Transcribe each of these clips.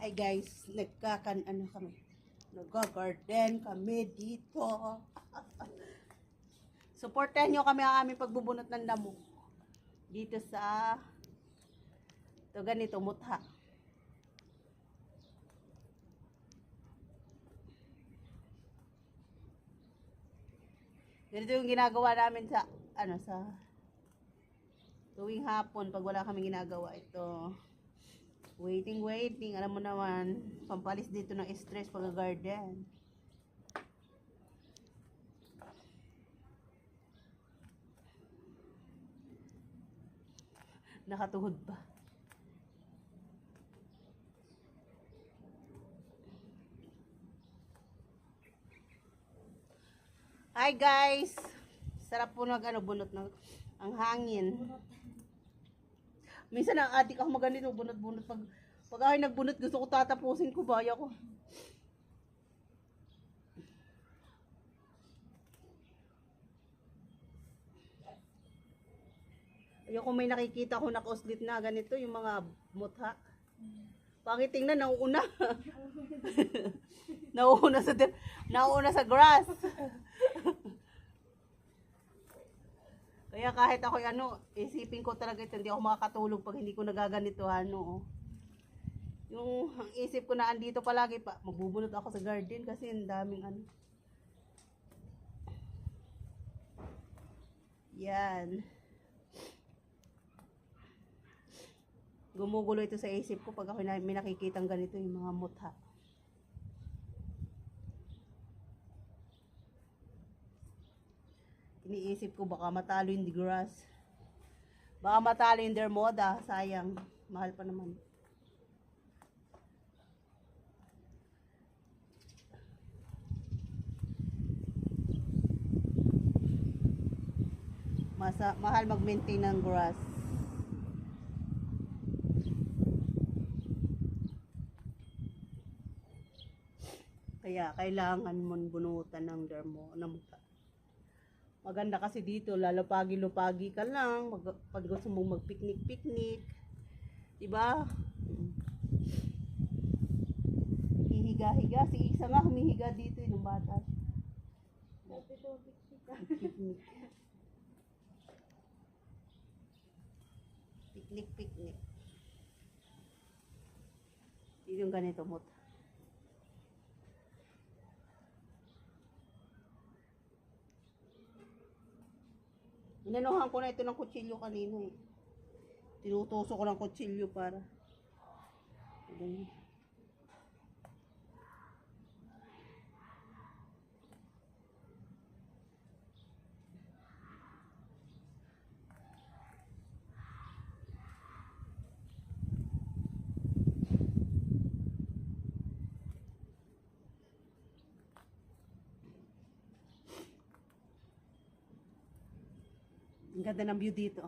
Hi guys, nagka-garden kami dito. Supportahan nyo kami ang aming pagbubunot ng damo. Dito sa ganito, mutha. Ganito yung ginagawa namin sa tuwing hapon pag wala kaming ginagawa. Ito. Waiting. Alam mo naman, pampalis dito ng stress pag-garden. Nakatuhod pa. Hi guys! Sarap po bunot ng ang hangin. Minsan ang adik ako maganito, bunot-bunot. Pag ako nagbunot, gusto ko tatapusin ko, baya ko. Ayoko may nakikita ko nakauslit na ganito, yung mga mutha. Pangit tingnan, nauuna. nauuna sa grass. Kaya kahit ako isipin ko talaga ito, hindi ako makakatulog pag hindi ko nagaganito, Yung ang isip ko na andito palagi pa, magbubunot ako sa garden kasi ang daming Yan. Gumugulo ito sa isip ko pag ako may nakikitang ganito yung mga mutha. Iniisip ko baka matalo yung grass. Baka matalo yung dermoda. Sayang. Mahal pa naman. Mahal mag-maintain ng grass. Kaya kailangan mo bunutan ng mutha. Maganda kasi dito, lalo pagi-lupagi ka lang, pag gusto mong mag-picnic, diba? Hihiga-higa, si Isa nga humihiga dito yung bata. Picnic. Dito yung ganito mo. Inanuhan ko na ito ng kutsilyo kanina eh. Tinutusok ko ng kutsilyo para. Ganyan. Ang ganda ng view dito.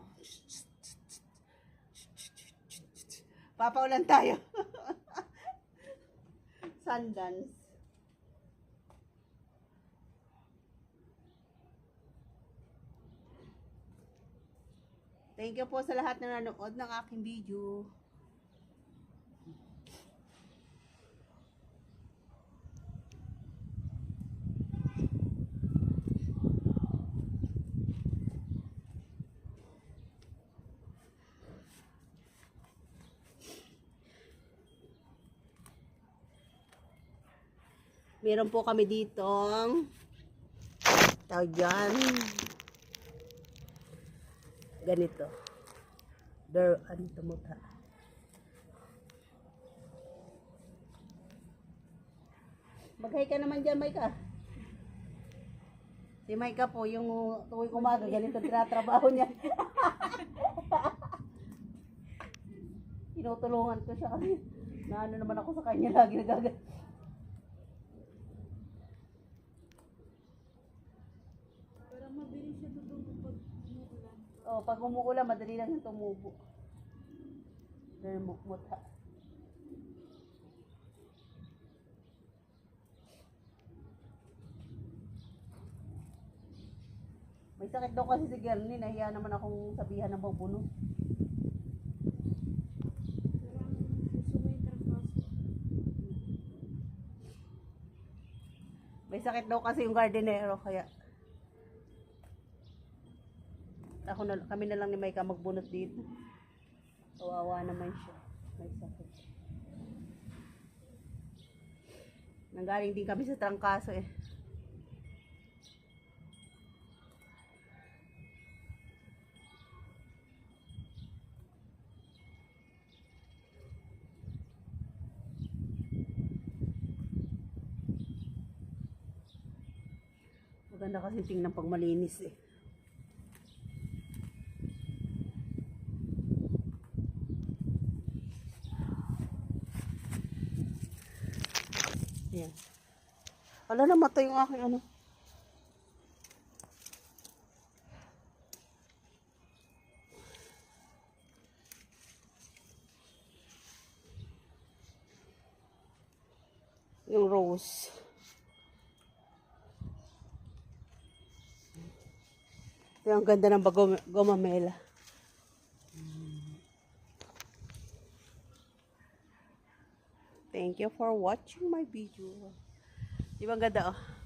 Papaulan tayo. Sundance. Thank you po sa lahat na nanood ng aking video. Meron po kami ditong tawag dyan ganito mutha. Mag-hi ka naman dyan, Maika. Si Maika po yung tuwing umaga ganito tinatrabaho niya. Tinutulungan ko siya kasi naman ako sa kanya lagi nagagal. Mabilis siya tutubo pag umuulan. Oh, pag umuulan, madali lang yung tumubo. Mutha. May sakit daw kasi si Gernie, nahiya naman akong sabihan ng magbunot. Gusto mo yung trangkaso. May sakit daw kasi yung gardenero, kaya kami na lang ni Maika magbunot dito. Kawawa naman siya. May sakit. Nanggaling din kami sa trangkaso eh. Maganda kasi tingnan pag malinis eh. Ayan. Wala, namatay yung aking ano. Yung rose. Yung ganda ng gomamela. Thank you for watching my video. Di ba ang ganda oh?